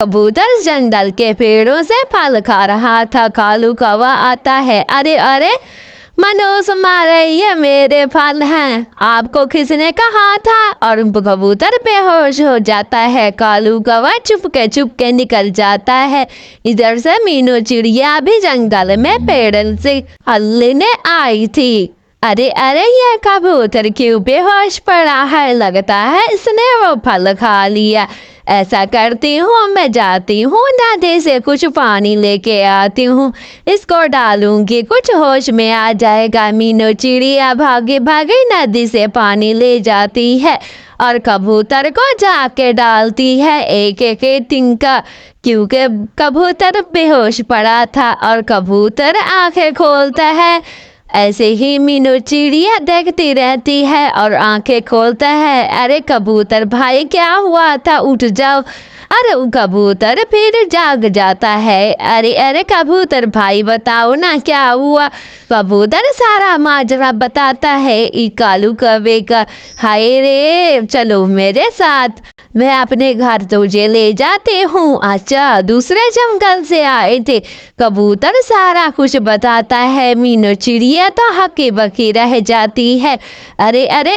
कबूतर जंगल के पेड़ों से फल खा रहा था। कालू कौवा आता है। अरे अरे मनोज मारे, ये मेरे फल हैं, आपको किसने कहा था? और कबूतर बेहोश हो जाता है। कालू कौवा चुपके निकल जाता है। इधर से मीनू चिड़िया भी जंगल में पेड़ से हलने आई थी। अरे अरे ये कबूतर क्यों बेहोश पड़ा है? लगता है इसने वो फल खा लिया। ऐसा करती हूँ, मैं जाती हूँ नदी से कुछ पानी लेके आती हूँ, इसको डालूंगी, कुछ होश में आ जाएगा। मीनू चिड़िया भागे भागे नदी से पानी ले जाती है और कबूतर को जाके डालती है एक एक तिनका, क्योंकि कबूतर बेहोश पड़ा था। और कबूतर आंखें खोलता है। ऐसे ही मीनू चिड़िया देखती रहती है और आंखें खोलता है। अरे कबूतर भाई, क्या हुआ था? उठ जाओ। अरे कबूतर फिर जाग जाता है। अरे अरे कबूतर भाई, बताओ ना क्या हुआ? कबूतर सारा माजरा बताता है कालू कौवे का। हाय रे, चलो मेरे साथ, मैं अपने घर तुझे ले जाते हूँ। अच्छा, दूसरे जंगल से आए थे। कबूतर सारा कुछ बताता है। मीनू चिड़िया तो हक्की बक्की रह जाती है। अरे अरे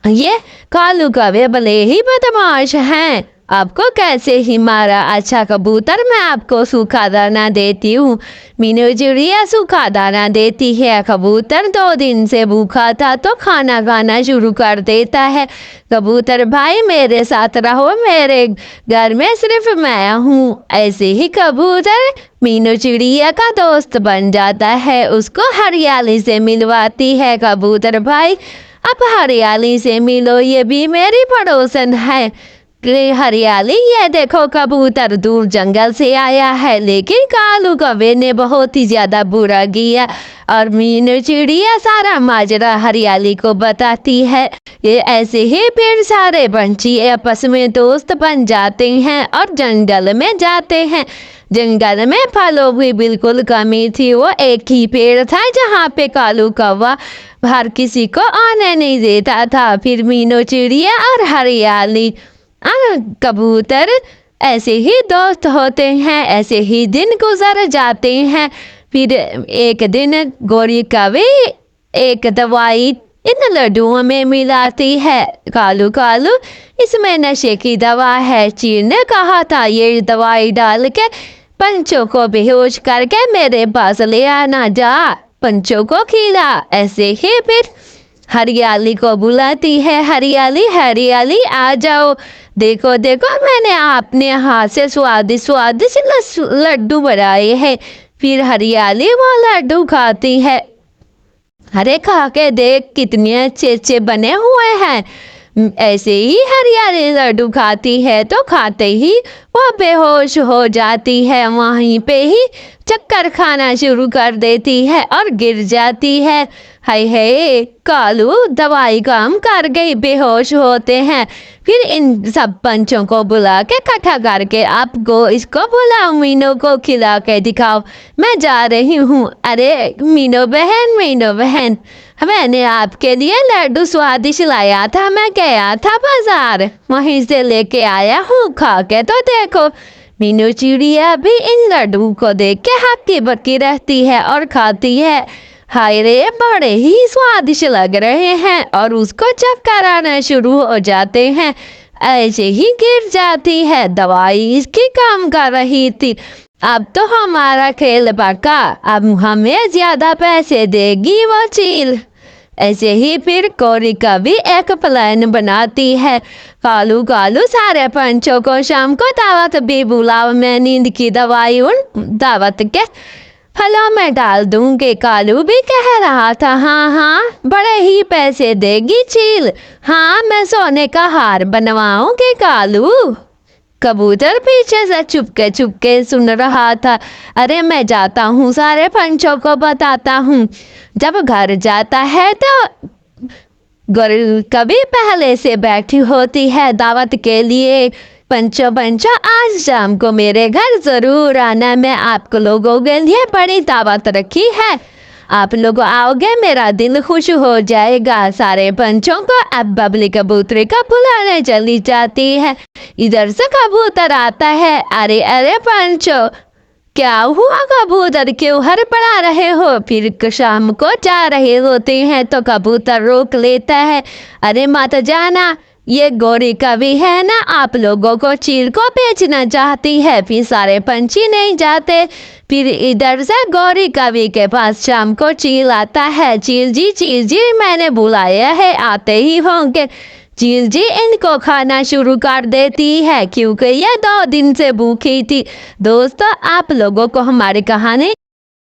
ये कालू कौवे भले ही बदमाश हैं, आपको कैसे ही मारा? अच्छा कबूतर, मैं आपको सूखा दाना देती हूँ। मीनू चिड़िया सूखा दाना देती है। कबूतर 2 दिन से भूखा था तो खाना खाना शुरू कर देता है। कबूतर भाई मेरे साथ रहो, मेरे घर में सिर्फ मैं हूँ। ऐसे ही कबूतर मीनू चिड़िया का दोस्त बन जाता है, उसको हरियाली से मिलवाती है। कबूतर भाई अब हरियाली से मिलो, ये भी मेरी पड़ोसन है। हरियाली, ये देखो कबूतर दूर जंगल से आया है, लेकिन कालू कौवे ने बहुत ही ज्यादा बुरा किया। और मीनू चिड़िया सारा माजरा हरियाली को बताती है। ये ऐसे ही फिर सारे पंछी आपस में दोस्त बन जाते हैं और जंगल में जाते हैं। जंगल में फलों की बिल्कुल कमी थी। वो एक ही पेड़ था जहाँ पे कालू कौवा हर किसी को आने नहीं देता था। फिर मीनू चिड़िया और हरियाली कबूतर ऐसे ही दोस्त होते हैं। ऐसे ही दिन गुजर जाते हैं। फिर एक दिन गोरी कौवे एक दवाई इन लड्डुओं में मिलाती है। कालू कालू, इसमें नशे की दवा है। चील ने कहा था ये दवाई डाल के पंचों को बेहोश करके मेरे पास ले आना, जा पंचों को खिला। ऐसे ही फिर हरियाली को बुलाती है। हरियाली हरियाली आ जाओ, देखो देखो मैंने अपने हाथ से स्वादिष्ट स्वादिष्ट लड्डू बनाए हैं। फिर हरियाली वो लड्डू खाती है। अरे खा के देख कितने अच्छे अच्छे बने हुए हैं। ऐसे ही हरियाली लड्डू खाती है तो खाते ही वो बेहोश हो जाती है। वहीं पे ही चक्कर खाना शुरू कर देती है और गिर जाती है। हाय हाय, कालू दवाई काम कर गई, बेहोश होते हैं। फिर इन सब पंचों को बुला के इकट्ठा करके आपको इसको बुलाओ, मीनू को खिला के दिखाओ, मैं जा रही हूँ। अरे मीनू बहन, मैंने आपके लिए लड्डू स्वादिष्ट लाया था, मैं गया था बाजार, वहीं से लेके आया हूँ, खा के तो देखो। मीनू चिड़िया भी इन लड्डू को देख के हक्की बक्की रहती है और खाती है। हाय रे, बड़े ही स्वादिष्ट लग रहे हैं और उसको चक्कर आना शुरू हो जाते हैं। ऐसे ही गिर जाती है। दवाई इसकी काम कर रही थी। अब तो हमारा खेल पक्का, अब हमें ज्यादा पैसे देगी वो चील। ऐसे ही फिर कोरी का भी एक प्लान बनाती है। कालू कालू सारे पंचों को शाम को दावत भी बुलाओ, मैं नींद की दवाई उन दावत के फलों में डाल दूंगी। कालू भी कह रहा था, हाँ हाँ बड़े ही पैसे देगी चील, हाँ मैं सोने का हार बनवाऊंगी कालू। कबूतर पीछे से चुपके सुन रहा था। अरे मैं जाता हूँ, सारे पंचों को बताता हूँ। जब घर जाता है तो कभी पहले से बैठी होती है दावत के लिए। पंचो आज शाम को मेरे घर जरूर आना, मैं आपको लोगों के लिए बड़ी दावत रखी है। आप लोग आओगे मेरा दिल खुश हो जाएगा। सारे पंछों को अब बबली कबूतरी का बुलाने चली जाती है। इधर से कबूतर आता है। अरे अरे पंचो, क्या हुआ कबूतर, क्यों हड़बड़ा रहे हो? फिर शाम को जा रहे होते हैं तो कबूतर रोक लेता है। अरे माता जाना, ये गौरी कवि है ना, आप लोगों को चील को बेचना चाहती है। फिर सारे पंछी नहीं जाते। फिर इधर से गौरी कवि के पास शाम को चील आता है। चील जी मैंने बुलाया है, आते ही होंगे। चील जी इनको खाना शुरू कर देती है क्योंकि ये 2 दिन से भूखी थी। दोस्तों, आप लोगों को हमारी कहानी